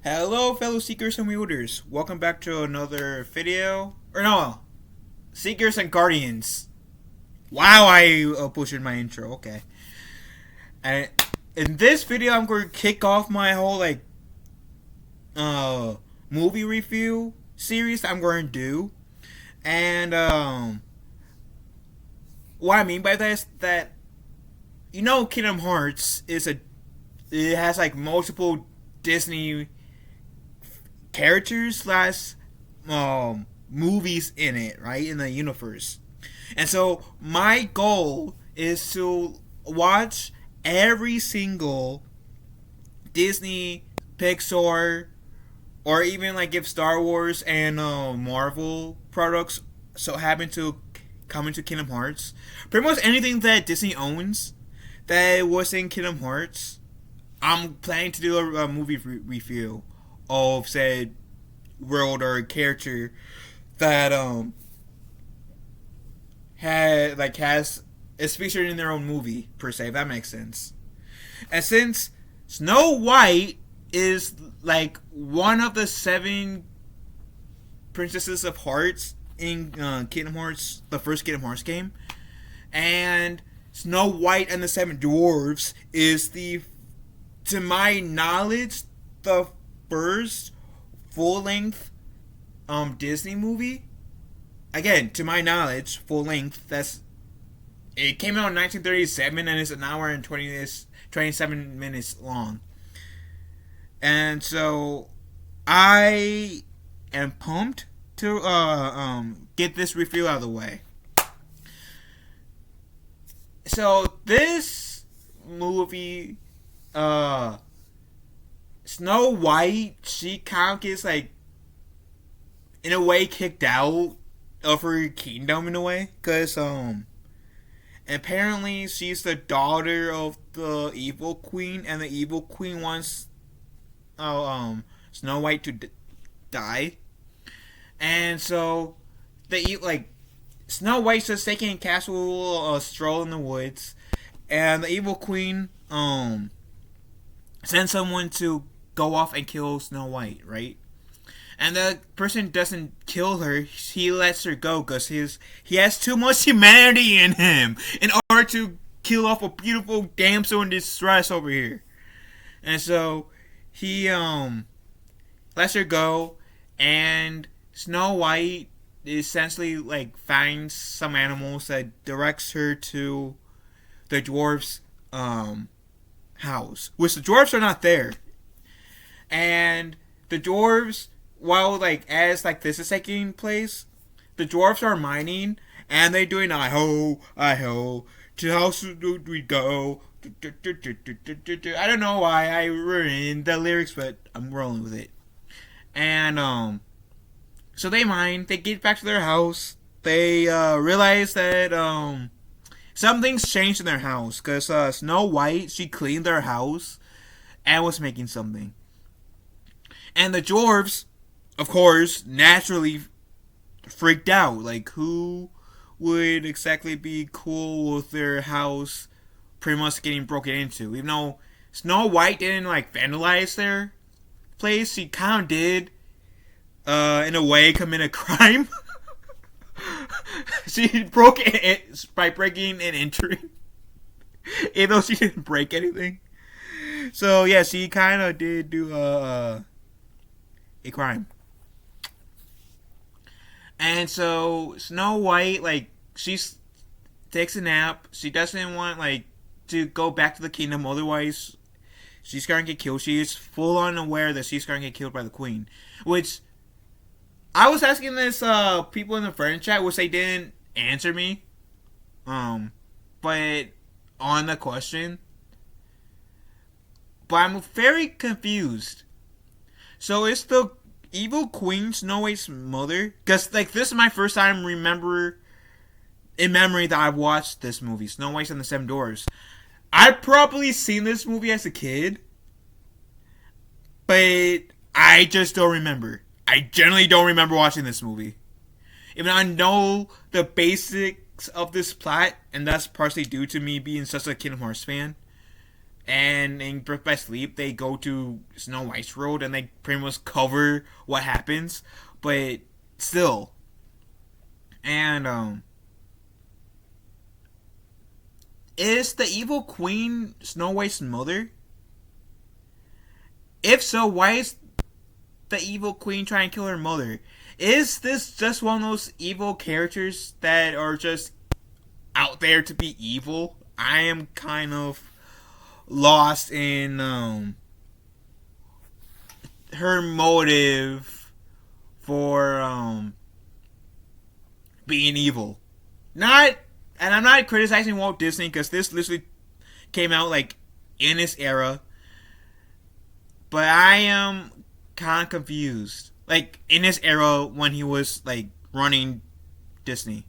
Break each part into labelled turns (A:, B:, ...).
A: Hello, fellow seekers and wielders. Welcome back to another video. Or no, seekers and guardians. Wow, I butchered my intro. Okay. And in this video, I'm going to kick off my whole uh movie review series I'm going to do. And what I mean by that is that Kingdom Hearts it has like multiple Disney characters slash movies in it, right, in the universe. And so my goal is to watch every single Disney, Pixar, or even like if Star Wars and Marvel products so happen to come into Kingdom Hearts. Pretty much anything that Disney owns that was in Kingdom Hearts, I'm planning to do a movie review of said world or character that has is featured in their own movie per se, if that makes sense. And since Snow White is like one of the seven princesses of hearts in Kingdom Hearts, the first Kingdom Hearts game, and Snow White and the Seven Dwarfs is to my knowledge, the first full length Disney movie. Again, to my knowledge, full length. It came out in 1937 and it's an hour and 27 minutes long. And so I am pumped to get this review out of the way. So this movie, Snow White, she kind of gets like, in a way, kicked out of her kingdom in a way, because apparently she's the daughter of the evil queen, and the evil queen wants Snow White to die, and so Snow White's just taking a casual stroll in the woods, and the evil queen sends someone to go off and kill Snow White, right? And the person doesn't kill her; he lets her go because he has too much humanity in him in order to kill off a beautiful damsel in distress over here. And so he lets her go, and Snow White essentially like finds some animals that directs her to the dwarfs' house, which the dwarfs are not there, and the dwarves, while as this is taking place, the dwarfs are mining and they're doing I ho, to house do we go. I don't know why I ruined the lyrics, but I'm rolling with it. And so they mine, they get back to their house, they realize that something's changed in their house because Snow White, she cleaned their house and was making something. And the dwarves, of course, naturally freaked out. Like, who would exactly be cool with their house pretty much getting broken into? Even though Snow White didn't vandalize their place, she kind of did, in a way, commit a crime. She broke it by breaking and entering, even though she didn't break anything. So yeah, she kind of did do a crime. And so Snow White, she takes a nap. She doesn't want to go back to the kingdom, otherwise she's gonna get killed. She is full on aware that she's gonna get killed by the queen. Which I was asking this people in the friend chat, which they didn't answer me. But on the question, but I'm very confused. So is the evil queen Snow White's mother? Because this is my first time in memory that I've watched this movie, Snow White and the Seven Dwarfs. I've probably seen this movie as a kid, but I just don't remember. I generally don't remember watching this movie. Even though I know the basics of this plot, and that's partially due to me being such a Kingdom Hearts fan. And in Birth by Sleep, they go to Snow White's world and they pretty much cover what happens, but still. And is the evil queen Snow White's mother? If so, why is the evil queen trying to kill her mother? Is this just one of those evil characters that are just out there to be evil? I am kind of lost in her motive for being evil. Not, and I'm not criticizing Walt Disney because this literally came out like in this era, but I am kind of confused. Like in this era when he was like running Disney.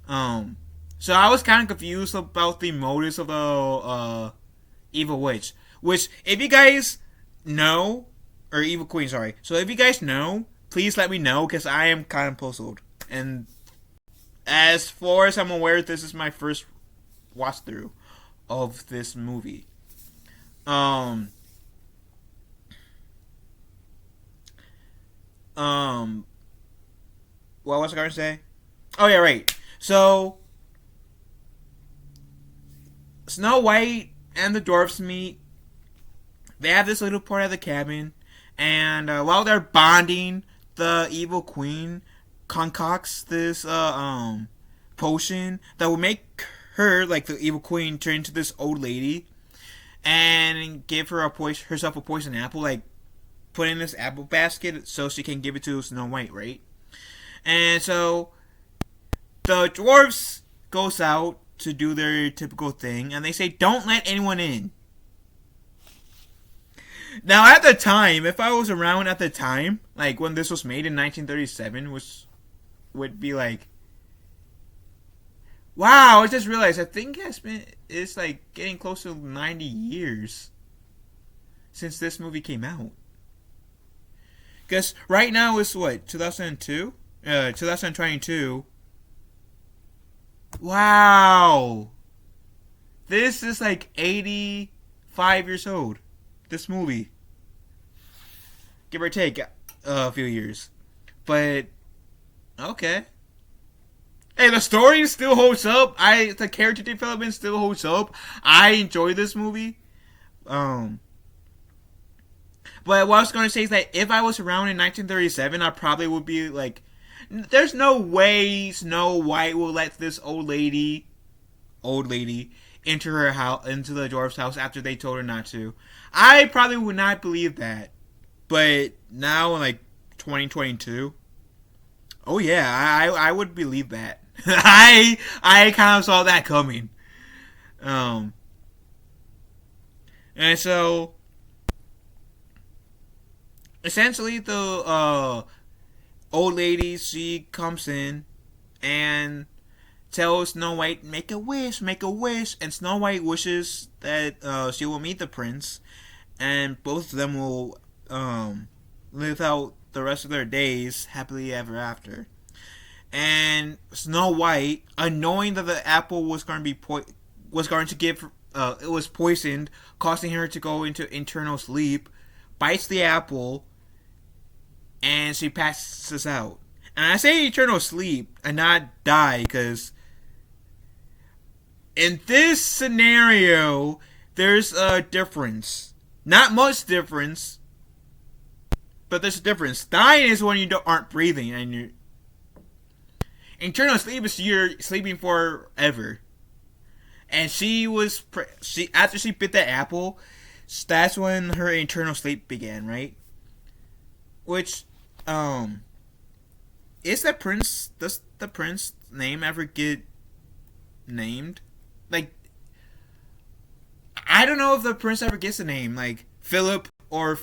A: So I was kind of confused about the motives of the evil witch. Which, if you guys know, or evil queen, sorry. So if you guys know, please let me know because I am kind of puzzled. And as far as I'm aware, this is my first watch through of this movie. Um, what was I going to say? Oh yeah, right. So Snow White and the dwarfs meet. They have this little part of the cabin, and while they're bonding, the evil queen concocts this potion that will make her, like the evil queen, turn into this old lady and give her herself a poison apple, like put in this apple basket so she can give it to Snow White, right? And so the dwarves goes out to do their typical thing, and they say, "Don't let anyone in." Now, at the time, if I was around at the time, like when this was made in 1937, which would be like, wow! I just realized I think it's like getting close to 90 years since this movie came out. Because right now it's what, 2002, 2022. Wow, this is like 85 years old. This movie, give or take a few years, but okay. Hey, the story still holds up. The character development still holds up. I enjoy this movie. But what I was going to say is that if I was around in 1937, I probably would be like, there's no way Snow White will let this old lady into her house, into the dwarf's house after they told her not to. I probably would not believe that. But now in like 2022, oh yeah, I would believe that. I kind of saw that coming. And so essentially the old lady, she comes in and tells Snow White, make a wish, and Snow White wishes that she will meet the prince, and both of them will live out the rest of their days happily ever after. And Snow White, knowing that the apple was going to be it was poisoned, causing her to go into eternal sleep, bites the apple, and she passes out. And I say eternal sleep and not die because in this scenario, there's a difference. Not much difference, but there's a difference. Dying is when you aren't breathing, and you're eternal sleep is you're sleeping forever. And she after she bit that apple, that's when her eternal sleep began, right? Which, is that prince? Does the prince name ever get named? Like, I don't know if the prince ever gets a name, like Philip or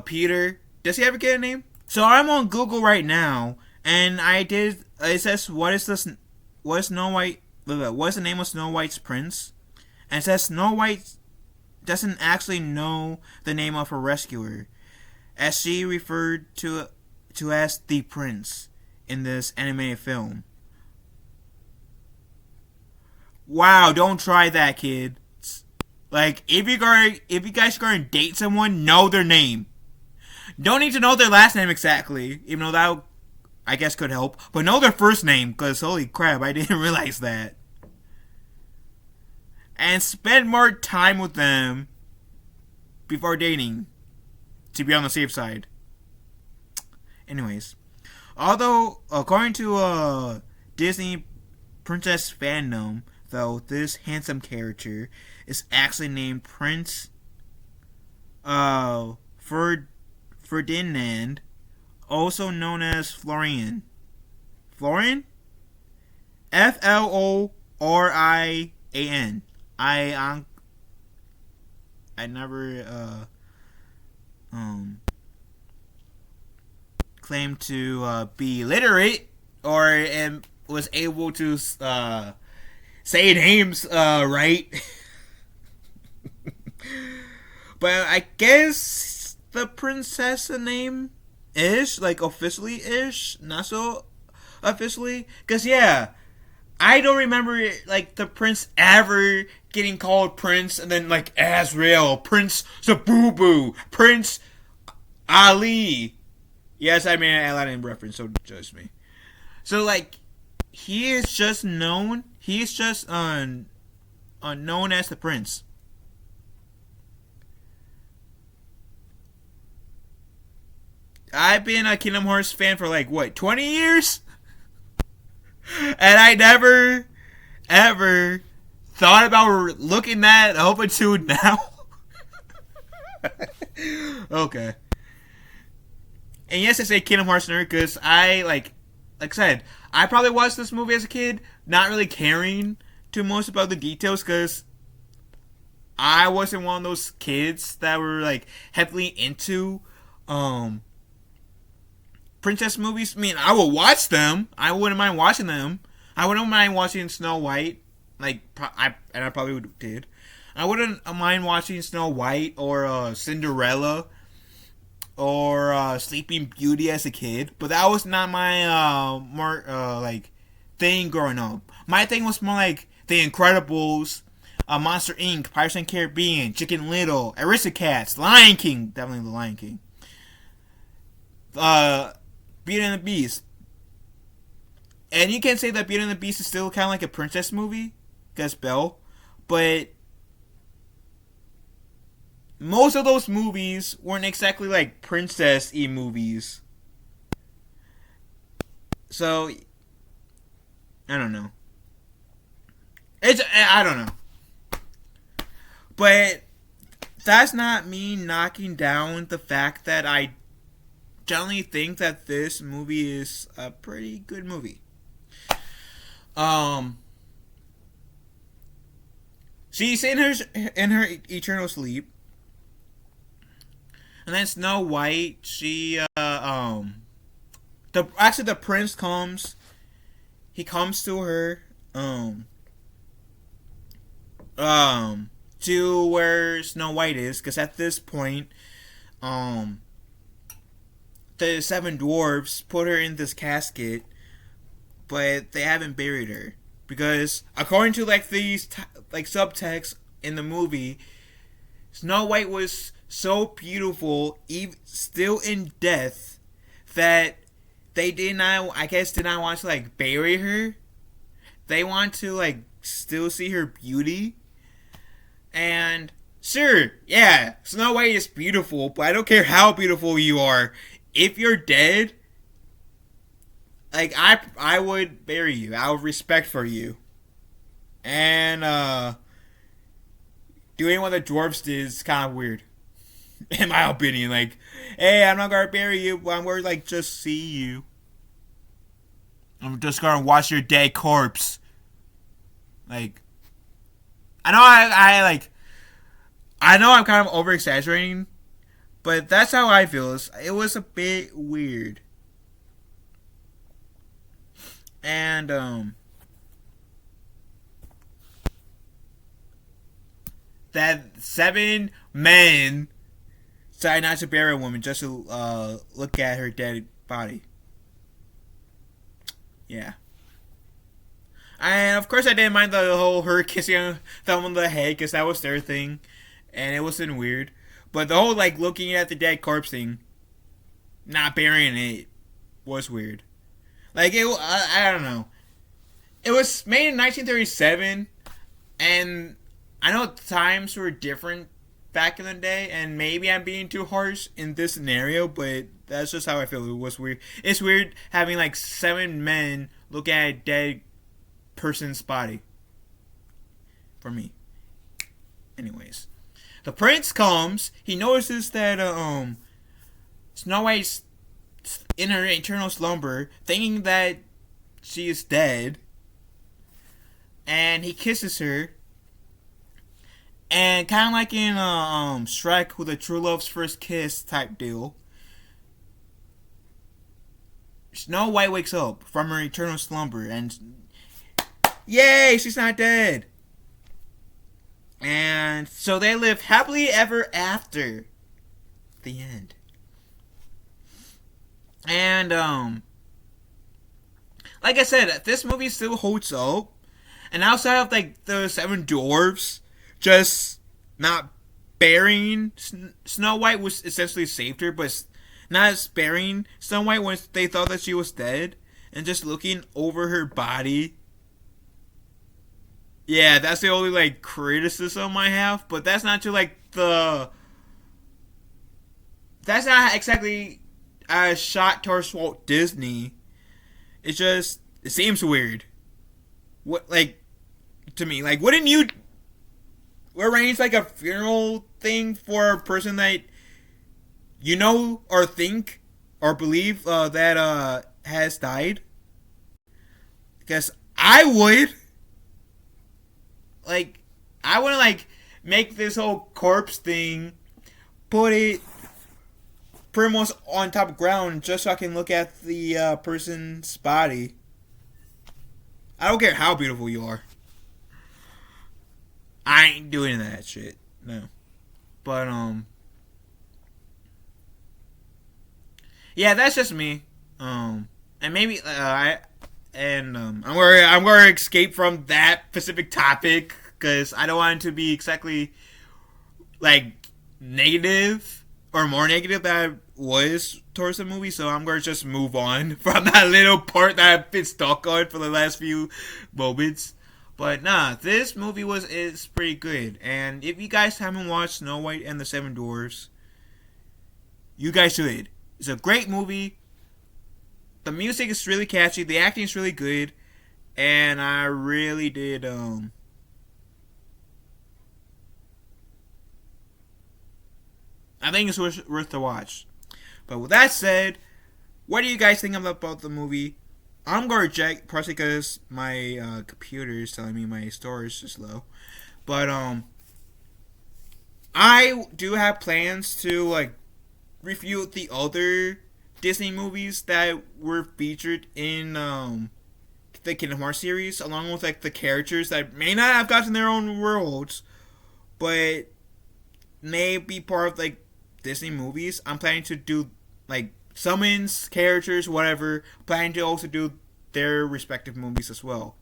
A: Peter. Does he ever get a name? So I'm on Google right now, and it says, what is the name of Snow White's prince? And it says Snow White doesn't actually know the name of her rescuer, as she referred to as the prince in this animated film. Wow, don't try that, kid. Like, if you guys are going to date someone, know their name. Don't need to know their last name exactly, even though that I guess could help. But know their first name, because holy crap, I didn't realize that. And spend more time with them before dating, to be on the safe side. Anyways, although according to Disney princess fandom, though, this handsome character is actually named Prince Ferdinand, also known as Florian. Florian? Florian. I never claimed to be literate or was able to say names right. But I guess the princess name ish, like officially ish, not so officially. Because, yeah, I don't remember like the prince ever getting called Prince and then like Azrael, Prince Sabubu, Prince Ali. Yes, I made an Aladdin reference, so judge me. So like, he is just known. He's just known as the prince. I've been a Kingdom Hearts fan for like what, 20 years? And I never ever thought about looking that up until now. Okay. And yes, I say Kingdom Hearts nerd because I like I said, I probably watched this movie as a kid, not really caring too much about the details because I wasn't one of those kids that were like heavily into princess movies. I mean, I will watch them. I wouldn't mind watching them. I wouldn't mind watching Snow White. Like, I probably did. I wouldn't mind watching Snow White or Cinderella or Sleeping Beauty as a kid. But that was not my more like thing growing up. My thing was more like The Incredibles, Monster Inc., Pirates and Caribbean, Chicken Little, Aristocats, Lion King, definitely the Lion King. Beauty and the Beast. And you can say that Beauty and the Beast is still kind of like a princess movie, because Belle, but most of those movies weren't exactly like princess-y movies. So, I don't know. I don't know. But that's not me knocking down the fact that I generally think that this movie is a pretty good movie. She's in her eternal sleep, and then Snow White. The prince comes. He comes to her. To where Snow White is, because at this point, the 7 dwarves put her in this casket, but they haven't buried her because, according to like these like subtext in the movie, Snow White was so beautiful, even still in death, that they did not want to like bury her. They want to like still see her beauty. And sure, yeah, Snow White is beautiful, but I don't care how beautiful you are. If you're dead, like I would bury you. I would respect for you. And doing what the dwarfs did is kind of weird, in my opinion. Like, hey, I'm not gonna bury you, but I'm gonna like just see you. I'm just gonna watch your dead corpse. Like, I know I know I'm kind of over exaggerating, but that's how I feel. It was a bit weird. And that 7 men decided not to bury a woman just to look at her dead body. Yeah. And of course, I didn't mind the whole her kissing them on the head because that was their thing, and it wasn't weird. But the whole like looking at the dead corpse thing, not burying it, was weird. Like I don't know. It was made in 1937, and I know times were different back in the day, and maybe I'm being too harsh in this scenario, but that's just how I feel. It was weird. It's weird having like seven men look at a dead person's body. For me. Anyways. The prince comes, he notices that Snow White's in her eternal slumber, thinking that she is dead. And he kisses her. And kind of like in Shrek with a true love's first kiss type deal, Snow White wakes up from her eternal slumber and yay, she's not dead. And so they live happily ever after. The end. And like I said, this movie still holds up. And outside of like the seven dwarves just not burying Snow White, was essentially saved her, but not sparing Snow White when they thought that she was dead, and just looking over her body. Yeah, that's the only like criticism I have, but that's not to like the. That's not exactly a shot towards Walt Disney. It's just it seems weird. What like to me? Like, wouldn't you arrange like a funeral thing for a person that you know or think or believe that has died? Because I would. Like, I want to like make this whole corpse thing, put it pretty much on top of ground just so I can look at the person's body. I don't care how beautiful you are. I ain't doing that shit. No. But yeah, that's just me. And maybe I'm going to escape from that specific topic because I don't want it to be exactly like negative or more negative than I was towards the movie. So I'm going to just move on from that little part that I've been stuck on for the last few moments. But nah, this movie is pretty good. And if you guys haven't watched Snow White and the Seven Dwarfs, you guys should. It's a great movie. The music is really catchy. The acting is really good. And I really did, I think it's worth the watch. But with that said, what do you guys think about the movie? I'm going to check, partially because my computer is telling me my storage is low. But, I do have plans to, like, review the other Disney movies that were featured in the Kingdom Hearts series, along with like the characters that may not have gotten their own worlds, but may be part of like Disney movies. I'm planning to do like summons, characters, whatever. Planning to also do their respective movies as well.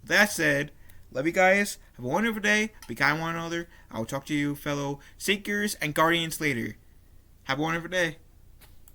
A: With that said, love you guys. Have a wonderful day. Be kind to one another. I will talk to you, fellow Seekers and Guardians, later. Have a wonderful day.